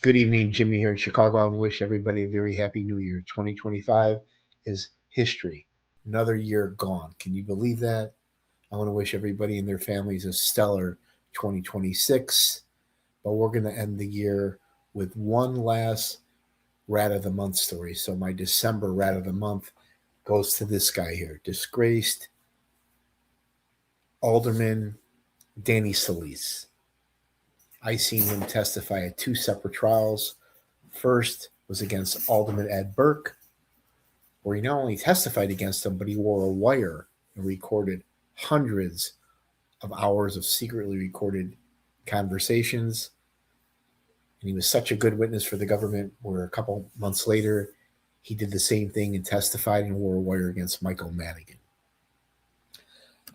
Good evening, Jimmy here in Chicago. I want to wish everybody a very happy new year. 2025 is history. Another year gone. Can you believe that? I want to wish everybody and their families a stellar 2026. But we're going to end the year with one last rat of the month story. So my December rat of the month goes to this guy here, disgraced Alderman Danny Solis. I seen him testify at two separate trials. First was against Alderman Ed Burke, where he not only testified against him, but he wore a wire and recorded hundreds of hours of secretly recorded conversations. And he was such a good witness for the government, where a couple months later, he did the same thing and testified and wore a wire against Michael Madigan.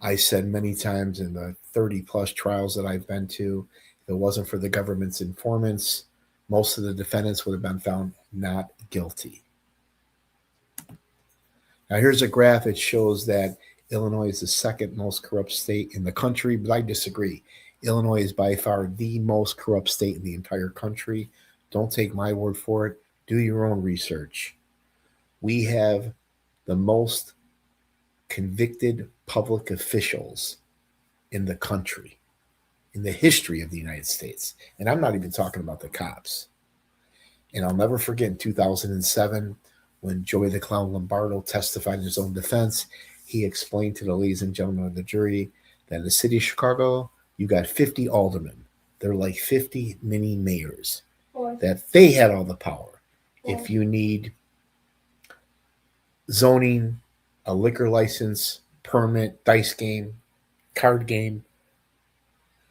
I said many times in the 30 plus trials that I've been to, if it wasn't for the government's informants, most of the defendants would have been found not guilty. Now, here's a graph that shows that Illinois is the second most corrupt state in the country, but I disagree. Illinois is by far the most corrupt state in the entire country. Don't take my word for it. Do your own research. We have the most convicted public officials in the country, in the history of the United States. And I'm not even talking about the cops. And I'll never forget in 2007, when Joey the Clown Lombardo testified in his own defense, he explained to the ladies and gentlemen of the jury that in the city of Chicago, you got 50 aldermen. They're like 50 mini mayors, that they had all the power. If you need zoning, a liquor license, permit, dice game, card game,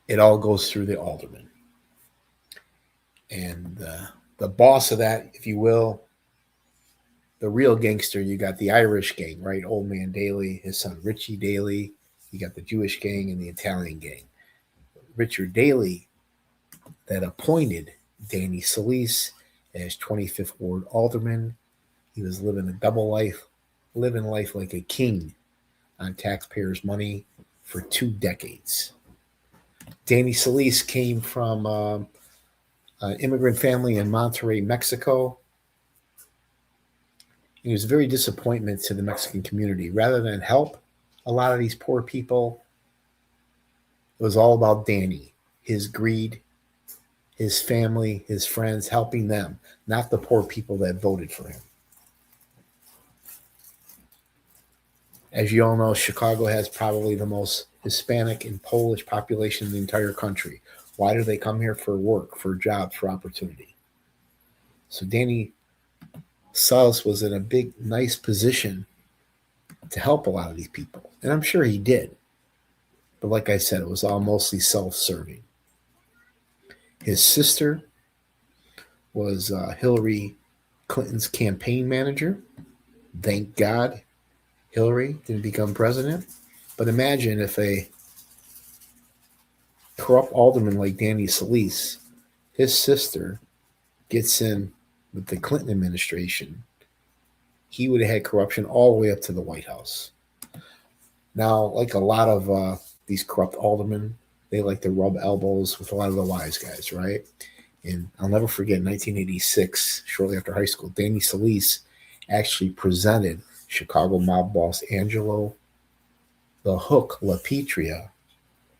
it all goes through the alderman. And the boss of that, if you will, the real gangster, you got the Irish gang, right? Old Man Daley, his son Richie Daley. You got the Jewish gang and the Italian gang. Richard Daley, that appointed Danny Solis as 25th Ward Alderman. He was living a double life, living life like a king on taxpayers' money for 2 decades. Danny Solis came from an immigrant family in Monterrey, Mexico. He was a very disappointment to the Mexican community. Rather than help a lot of these poor people, it was all about Danny, his greed, his family, his friends, helping them, not the poor people that voted for him. As you all know, Chicago has probably the most Hispanic and Polish population in the entire country. Why do they come here? For work, for jobs, for opportunity. So Danny Solis was in a big, nice position to help a lot of these people. And I'm sure he did. But like I said, it was all mostly self-serving. His sister was Hillary Clinton's campaign manager. Thank God Hillary didn't become president. But imagine if a corrupt alderman like Danny Solis, his sister, gets in with the Clinton administration, he would have had corruption all the way up to the White House. Now, like a lot of these corrupt aldermen, they like to rub elbows with a lot of the wise guys, right? And I'll never forget 1986, shortly after high school, Danny Solis actually presented Chicago mob boss Angelo the Hook LaPetria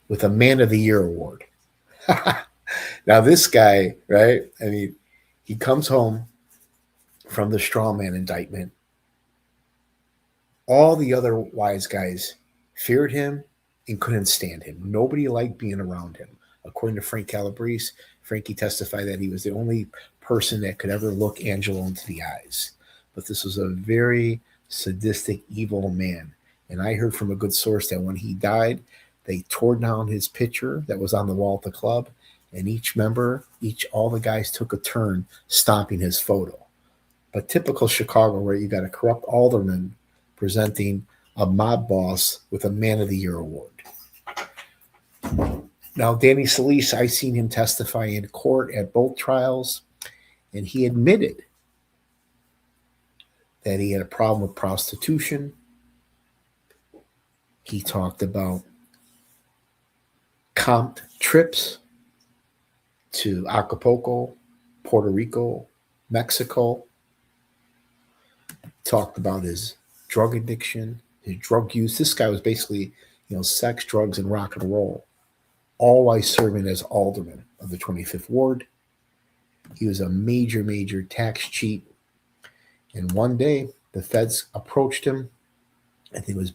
with a Man of the Year award. Now, this guy, right? I mean, he comes home from the strawman indictment. All the other wise guys feared him and couldn't stand him. Nobody liked being around him. According to Frank Calabrese, Frankie testified that he was the only person that could ever look Angelo into the eyes. But this was a very sadistic, evil man. And I heard from a good source that when he died, they tore down his picture that was on the wall at the club, and all the guys took a turn stomping his photo. But typical Chicago, where you got a corrupt alderman presenting a mob boss with a Man of the Year award. Now, Danny Solis, I seen him testify in court at both trials, and he admitted that he had a problem with prostitution. He talked about comped trips to Acapulco Puerto Rico, Mexico. Talked about his drug addiction, his drug use. This guy was basically, sex, drugs, and rock and roll, all while serving as alderman of the 25th Ward. He was a major, major tax cheat. And one day, the feds approached him. I think it was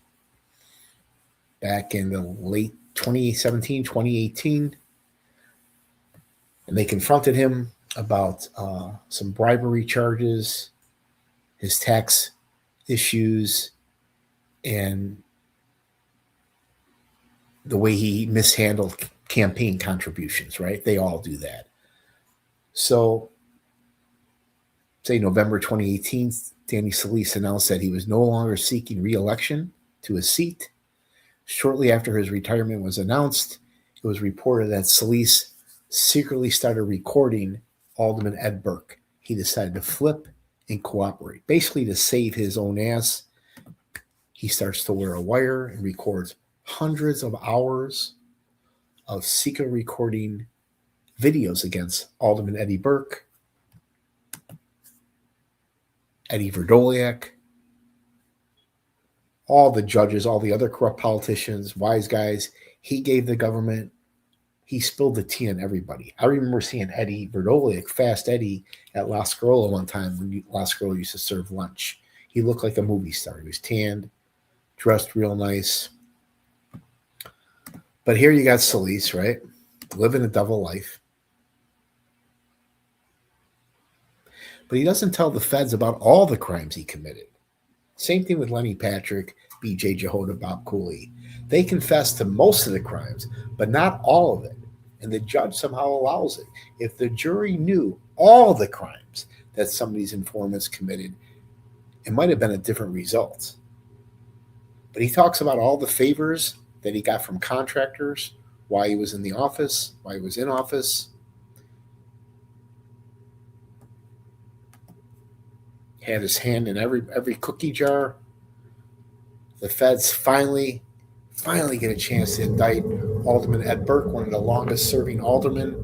back in the late 2017, 2018. And they confronted him about some bribery charges, his tax issues, and the way he mishandled campaign contributions, right? They all do that. So, say November 2018, Danny Solis announced that he was no longer seeking re-election to his seat. Shortly after his retirement was announced, it was reported that Solis secretly started recording Alderman Ed Burke. He decided to flip and cooperate, basically to save his own ass. He starts to wear a wire and records hundreds of hours of secret recording videos against Alderman Eddie Burke, Eddie Verdoliak, all the judges, all the other corrupt politicians, wise guys. He gave the government, he spilled the tea on everybody. I remember seeing Eddie Verdoliak, Fast Eddie, at La Scrolla one time when La Scrolla used to serve lunch. He looked like a movie star. He was tanned, dressed real nice. But here you got Solis, right? Living a double life. But he doesn't tell the feds about all the crimes he committed. Same thing with Lenny Patrick, B.J. Jehoda, Bob Cooley. They confess to most of the crimes, but not all of it. And the judge somehow allows it. If the jury knew all the crimes that some of these informants committed, it might have been a different result. But he talks about all the favors that he got from contractors while he was in the office, while he was in office. Had his hand in every cookie jar. The feds finally get a chance to indict Alderman Ed Burke, one of the longest serving aldermen.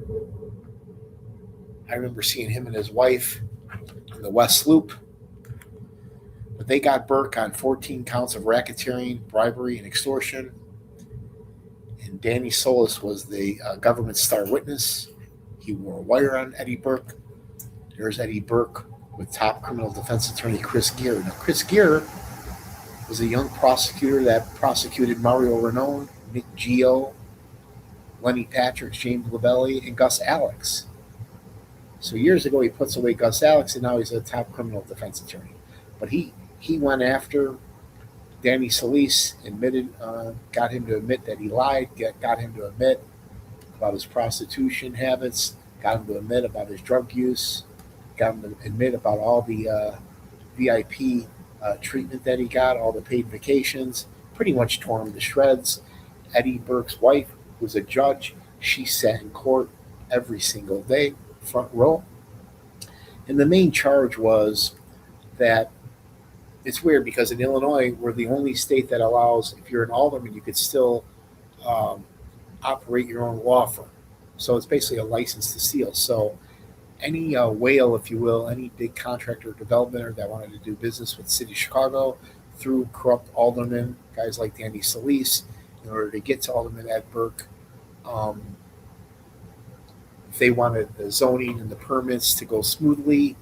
I remember seeing him and his wife in the West Loop. But they got Burke on 14 counts of racketeering, bribery, and extortion. And Danny Solis was the government star witness. He wore a wire on Eddie Burke. There's Eddie Burke with top criminal defense attorney Chris Gear. Now, Chris Gear was a young prosecutor that prosecuted Mario Ranone, Nick Gio, Lenny Patrick, James Lavelli, and Gus Alex. So years ago, he puts away Gus Alex, and now he's a top criminal defense attorney. But he went after Danny Solis, got him to admit that he lied, got him to admit about his prostitution habits, got him to admit about his drug use, got him to admit about all the VIP treatment that he got, all the paid vacations, pretty much tore him to shreds. Eddie Burke's wife, who's a judge, she sat in court every single day, front row. And the main charge was that it's weird because in Illinois, we're the only state that allows, if you're an alderman, you could still operate your own law firm. So it's basically a license to steal. So any whale, if you will, any big contractor or developer that wanted to do business with the city of Chicago through corrupt aldermen, guys like Danny Solis, in order to get to Alderman Ed Burke, if they wanted the zoning and the permits to go smoothly,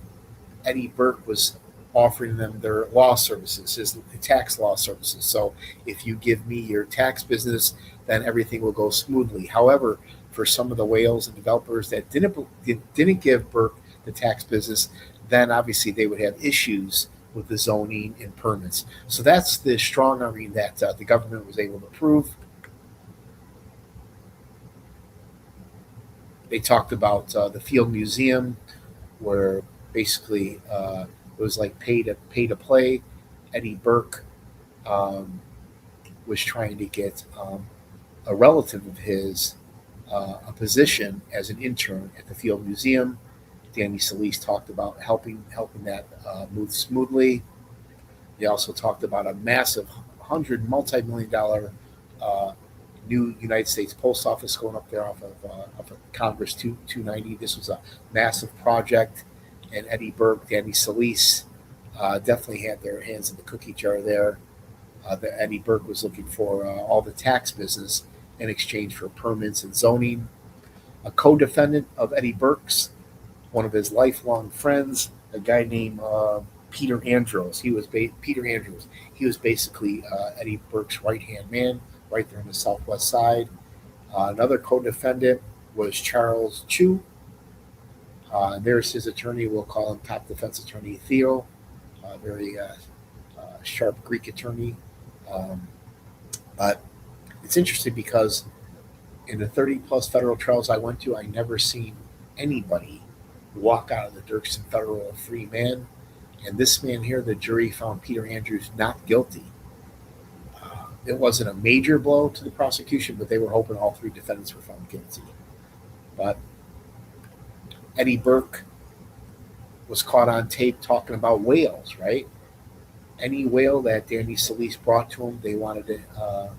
Eddie Burke was offering them their law services, his tax law services. So if you give me your tax business, then everything will go smoothly. However, for some of the whales and developers that didn't give Burke the tax business, then obviously they would have issues with the zoning and permits. So that's the strong arming that the government was able to prove. They talked about the Field Museum, where basically it was like pay to play. Eddie Burke was trying to get a relative of his a position as an intern at the Field Museum. Danny Solis talked about helping that move smoothly. They also talked about a massive multi-million dollar new United States Post Office going up there off of Congress 290. This was a massive project, and Eddie Burke, Danny Solis definitely had their hands in the cookie jar there. Eddie Burke was looking for all the tax business in exchange for permits and zoning. A co-defendant of Eddie Burke's, one of his lifelong friends, a guy named Peter Andrews. Peter Andrews. He was basically Eddie Burke's right-hand man, right there on the southwest side. Another co-defendant was Charles Chu. There's his attorney. We'll call him top defense attorney Theo, very sharp Greek attorney. But it's interesting because in the 30-plus federal trials I went to, I never seen anybody walk out of the Dirksen federal a free man. And this man here, the jury found Peter Andrews not guilty. It wasn't a major blow to the prosecution, but they were hoping all three defendants were found guilty. But Eddie Burke was caught on tape talking about whales, right? Any whale that Danny Solis brought to him, they wanted to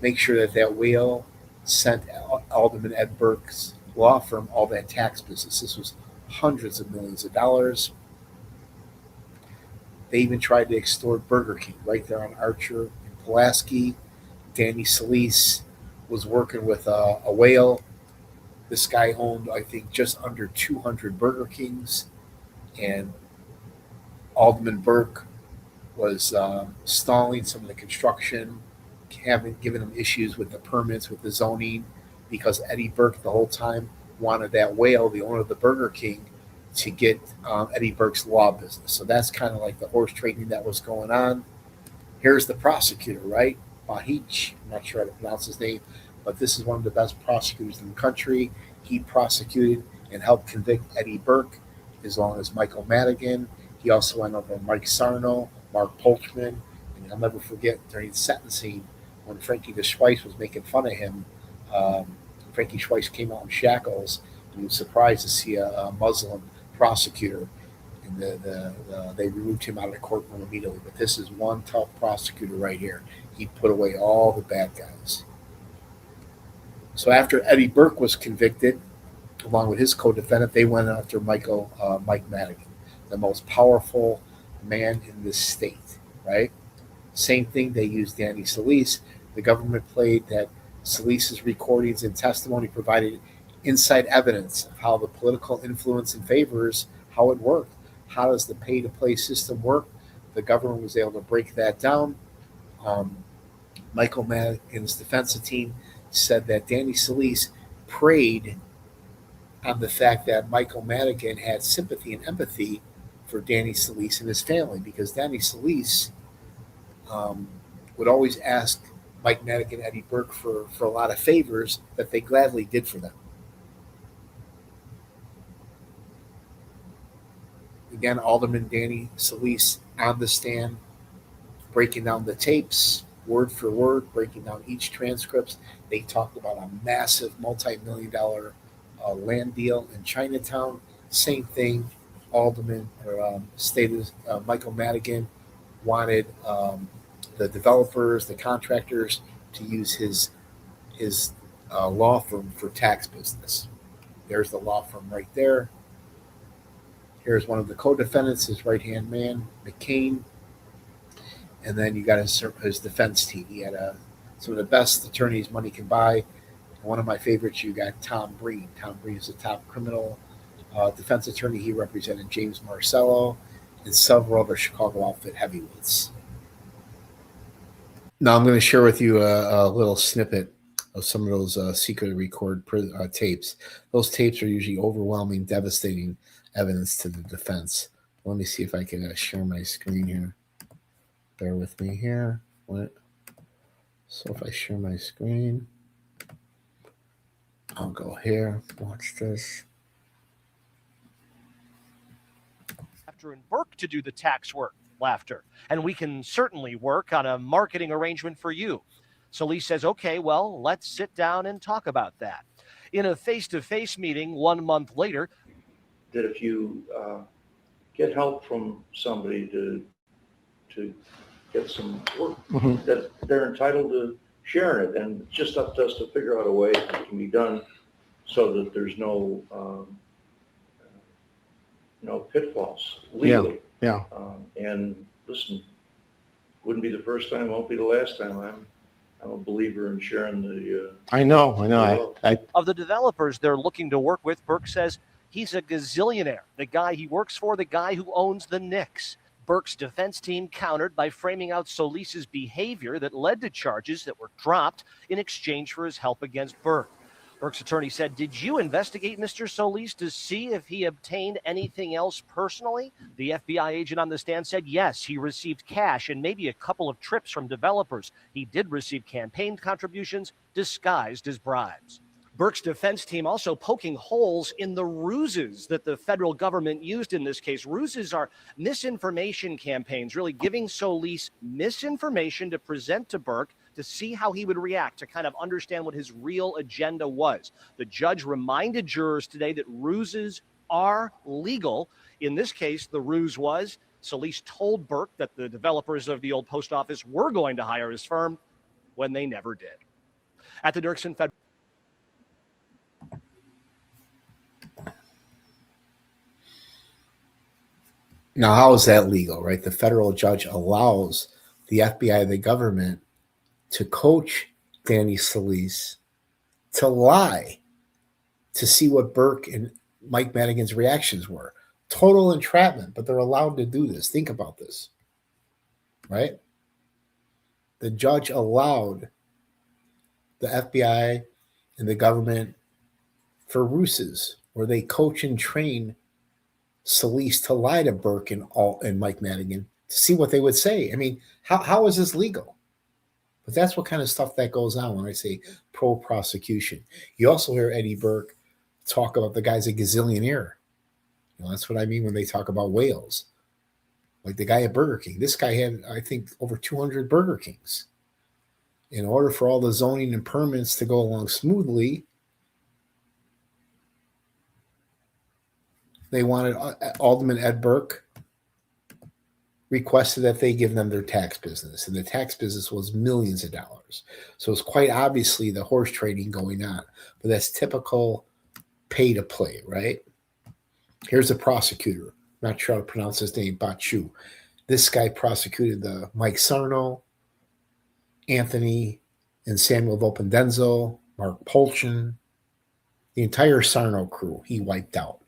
make sure that that whale sent Alderman Ed Burke's law firm all that tax business. This was hundreds of millions of dollars. They even tried to extort Burger King right there on Archer and Pulaski. Danny Solis was working with a whale. This guy owned, I think, just under 200 Burger Kings. And Alderman Burke was stalling some of the construction, giving them issues with the permits, with the zoning, because Eddie Burke the whole time wanted that whale, the owner of the Burger King, to get Eddie Burke's law business. So that's kind of like the horse trading that was going on. Here's the prosecutor, right? Bahich, I'm not sure how to pronounce his name, but this is one of the best prosecutors in the country. He prosecuted and helped convict Eddie Burke, as long as Michael Madigan. He also went over Mike Sarno, Mark Polchman, and I'll never forget during sentencing when Frankie the Schweiss was making fun of him. Frankie Schweiss came out in shackles, and he was surprised to see a Muslim prosecutor, and they removed him out of the courtroom immediately. But this is one tough prosecutor right here. He put away all the bad guys. So after Eddie Burke was convicted, along with his co-defendant, they went after Mike Madigan, the most powerful man in this state, right? Same thing, they used Danny Solis. The government played that Solis's recordings and testimony provided inside evidence of how the political influence and favors, how it worked. How does the pay-to-play system work? The government was able to break that down. Michael Madigan's defense team said that Danny Solis preyed on the fact that Michael Madigan had sympathy and empathy for Danny Solis and his family, because Danny Solis would always ask Mike Madigan and Eddie Burke for a lot of favors that they gladly did for them. Again, Alderman Danny Solis on the stand, breaking down the tapes, word for word, breaking down each transcripts. They talked about a massive multi-million-dollar land deal in Chinatown. Same thing, Alderman or stated Michael Madigan wanted the developers, the contractors, to use his law firm for tax business. There's the law firm right there. Here's one of the co-defendants, his right-hand man, McCain. And then you got his defense team. He had some of the best attorneys money can buy. One of my favorites, you got Tom Breen. Tom Breen is a top criminal defense attorney. He represented James Marcello and several other Chicago outfit heavyweights. Now I'm going to share with you a little snippet of some of those secret record tapes. Those tapes are usually overwhelming, devastating evidence to the defense. Let me see if I can share my screen here. Bear with me here. So if I share my screen, I'll go here. Watch this. After and Burke to do the tax work, laughter. And we can certainly work on a marketing arrangement for you. Solis says, okay, well, let's sit down and talk about that. In a face-to-face meeting 1 month later, that if you get help from somebody to get some work, that they're entitled sharing it, and it's just up to us to figure out a way that can be done so that there's no pitfalls legally. Yeah. And listen, wouldn't be the first time, won't be the last time. I'm a believer in sharing the. I know. Of the developers they're looking to work with, Burke says he's a gazillionaire. The guy he works for, the guy who owns the Knicks. Burke's defense team countered by framing out Solis's behavior that led to charges that were dropped in exchange for his help against Burke. Burke's attorney said, "Did you investigate Mr. Solis to see if he obtained anything else personally?" The FBI agent on the stand said, yes, he received cash and maybe a couple of trips from developers. He did receive campaign contributions disguised as bribes. Burke's defense team also poking holes in the ruses that the federal government used in this case. Ruses are misinformation campaigns, really giving Solis misinformation to present to Burke to see how he would react, to kind of understand what his real agenda was. The judge reminded jurors today that ruses are legal. In this case, the ruse was Solis told Burke that the developers of the old post office were going to hire his firm when they never did. At the Dirksen Federal. Now, how is that legal, right? The federal judge allows the FBI, the government, to coach Danny Solis to lie to see what Burke and Mike Madigan's reactions were. Total entrapment, but they're allowed to do this. Think about this, right? The judge allowed the FBI and the government for ruses, where they coach and train Solis to lie to Burke and Mike Madigan to see what they would say. I mean, how is this legal? But that's what kind of stuff that goes on when I say pro-prosecution. You also hear Eddie Burke talk about the guy's a gazillionaire. That's what I mean when they talk about whales. Like the guy at Burger King. This guy had, I think, over 200 Burger Kings. In order for all the zoning and permits to go along smoothly, they wanted Alderman Ed Burke requested that they give them their tax business, and the tax business was millions of dollars. So it's quite obviously the horse trading going on, but that's typical pay to play, right? Here's a prosecutor. I'm not sure how to pronounce his name, Bachu. This guy prosecuted the Mike Sarno, Anthony and Samuel Vopendenzo, Mark Polchin, the entire Sarno crew he wiped out.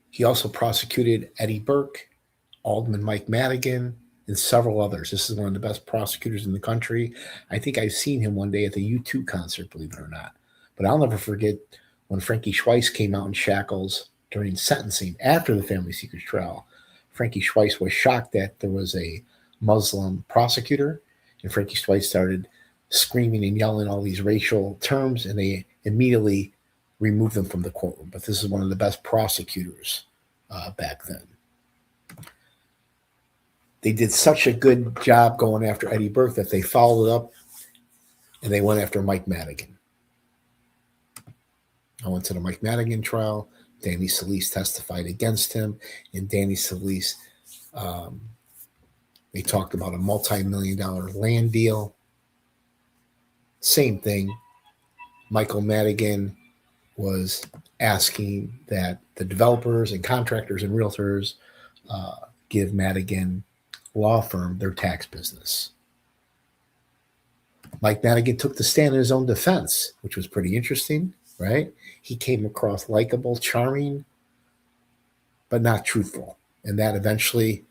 He also prosecuted Eddie Burke, Alderman Mike Madigan, and several others. This is one of the best prosecutors in the country. I think I've seen him one day at the U2 concert, believe it or not. But I'll never forget when Frankie Schweiss came out in shackles during sentencing after the family secrets trial. Frankie Schweiss was shocked that there was a Muslim prosecutor, and Frankie Schweiss started screaming and yelling all these racial terms, and they immediately removed them from the courtroom. But this is one of the best prosecutors back then. They did such a good job going after Eddie Burke that they followed it up and they went after Mike Madigan. I went to the Mike Madigan trial. Danny Solis testified against him. And Danny Solis, they talked about a multi-million-dollar land deal. Same thing. Michael Madigan was asking that the developers and contractors and realtors give Madigan law firm their tax business. Mike Madigan took the stand in his own defense, which was pretty interesting, right? He came across likable, charming, but not truthful. And that eventually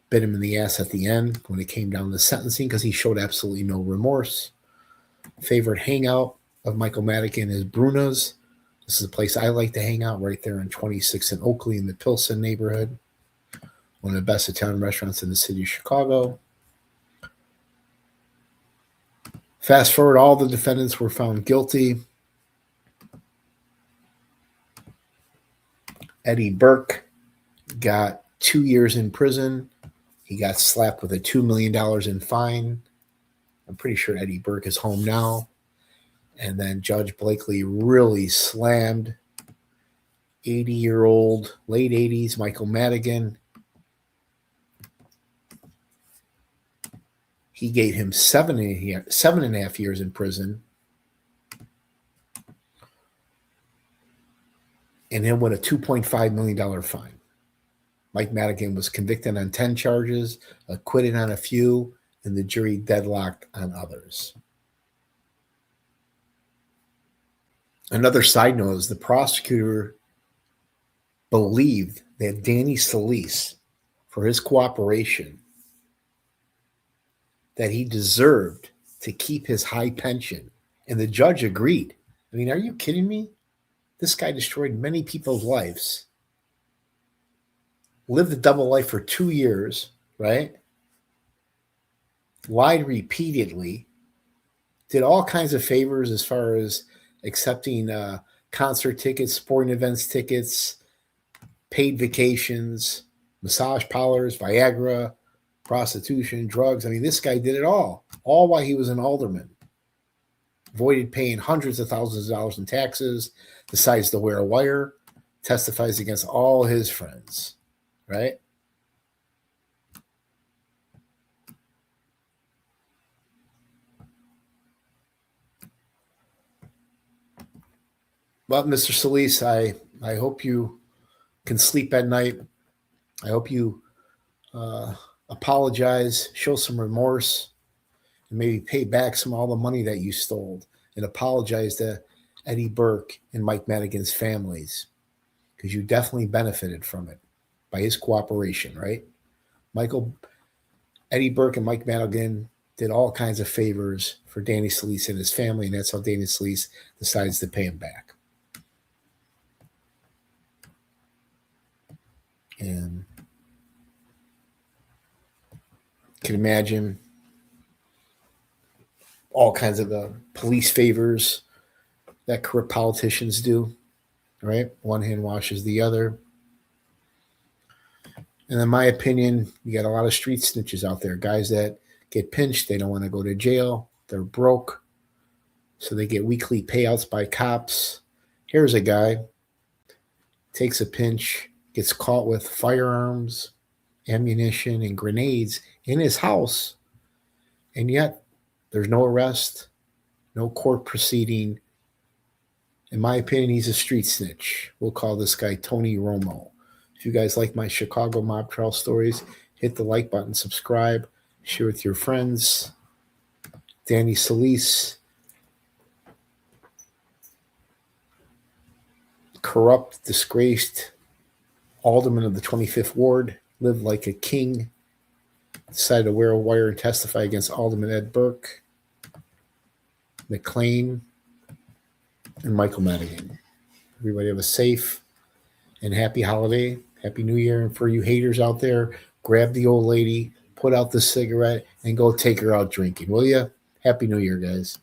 bit him in the ass at the end when it came down to sentencing, because he showed absolutely no remorse. Favorite hangout of Michael Madigan is Bruna's. This is a place I like to hang out, right there in 26 in Oakley in the Pilsen neighborhood. One of the best Italian restaurants in the city of Chicago. Fast forward, all the defendants were found guilty. Eddie Burke got 2 years in prison. He got slapped with a $2 million in fine. I'm pretty sure Eddie Burke is home now. And then Judge Blakely really slammed 80-year-old, late 80s, Michael Madigan. He gave him 7.5 years in prison, and him with a $2.5 million fine. Mike Madigan was convicted on 10 charges, acquitted on a few, and the jury deadlocked on others. Another side note is the prosecutor believed that Danny Solis, for his cooperation, that he deserved to keep his high pension. And the judge agreed. I mean, are you kidding me? This guy destroyed many people's lives. Lived a double life for 2 years, right? Lied repeatedly. Did all kinds of favors as far as accepting concert tickets, sporting events tickets, paid vacations, massage parlors, Viagra, prostitution, drugs. I mean, this guy did it all while he was an alderman. Avoided paying hundreds of thousands of dollars in taxes, decides to wear a wire, testifies against all his friends, right? Well, Mr. Solis, I hope you can sleep at night. I hope you apologize, show some remorse, and maybe pay back all the money that you stole, and apologize to Eddie Burke and Mike Madigan's families, because you definitely benefited from it by his cooperation, right? Eddie Burke and Mike Madigan did all kinds of favors for Danny Solis and his family, and that's how Danny Solis decides to pay him back. And can imagine all kinds of police favors that corrupt politicians do, right? One hand washes the other. And in my opinion, you got a lot of street snitches out there, guys that get pinched. They don't want to go to jail. They're broke. So they get weekly payouts by cops. Here's a guy, takes a pinch, gets caught with firearms, ammunition, and grenades in his house. And yet there's no arrest, no court proceeding. In my opinion, he's a street snitch. We'll call this guy Tony Romo. If you guys like my Chicago mob trial stories, hit the like button, subscribe, share with your friends. Danny Solis, corrupt, disgraced alderman of the 25th Ward, lived like a king, decided to wear a wire and testify against Alderman Ed Burke, McLean, and Michael Madigan. Everybody have a safe and happy holiday. Happy New Year. And for you haters out there, grab the old lady, put out the cigarette, and go take her out drinking, will you? Happy New Year, guys.